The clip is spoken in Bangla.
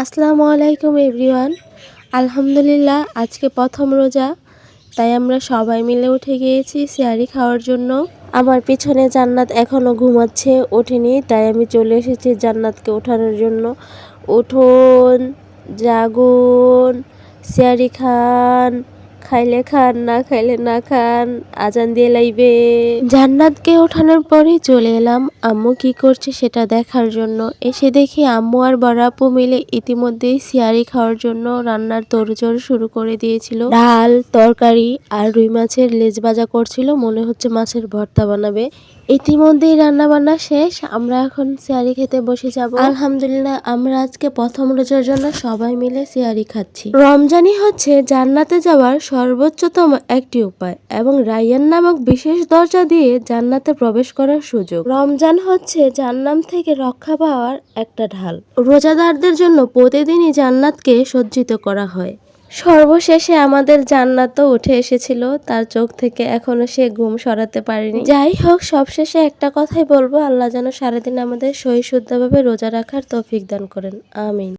আসসালামু আলাইকুম এভরিওয়ান। আলহামদুলিল্লাহ আজকে প্রথম রোজা, তাই আমরা সবাই মিলে উঠে গিয়েছি সিহারি খাওয়ার জন্য। আমার পিছনে জান্নাত এখনো ঘুমাচ্ছে, ওঠেনি, তাই আমি চলে এসেছি জান্নাতকে ওঠানোর জন্য। উঠুন, জাগুন, সিহারি খান, খাইলে খান, না খাইলে না খান, আজান দিয়ে লাইবে। জান্নাতকে ওঠানোর পরেই চলে এলাম আম্মু কি করছে সেটা দেখার জন্য। এসে দেখি আম্মু আর বড় আপু মিলে ইতিমধ্যেই সিহারি খাওয়ার জন্য রান্নার তোড়জোড় শুরু করে দিয়েছিল। ডাল, তরকারি আর রুই মাছের লেজ ভাজা করছিল, মনে হচ্ছে মাছের ভর্তা বানাবে। ইতিমধ্যেই রান্না বান্না শেষ, আমরা এখন সিহারি খেতে বসে যাব। আলহামদুলিল্লাহ আমরা আজকে প্রথম রোজার জন্য সবাই মিলে সিহারি খাচ্ছি। রমজানই হচ্ছে জান্নাতে যাওয়ার সর্বোচ্চতম একটি উপায় এবং রায়্যান নামক বিশেষ দরজা দিয়ে জান্নাতে প্রবেশ করার সুযোগ। রমজান হচ্ছে জাহান্নাম থেকে রক্ষা পাওয়ার একটা ঢাল। রোজাদারদের জন্য প্রতিদিনই জান্নাতকে সজ্জিত করা হয়। সর্বশেষে আমাদের জান্নাতও উঠে এসেছিল, তার চোখ থেকে এখনো সে ঘুম সরাতে পারেনি। যাই হোক, সবশেষে একটা কথাই বলবো, আল্লাহ যেন সারাদিন আমাদের সহিশুদ্ধভাবে রোজা রাখার তৌফিক দান করেন, আমিন।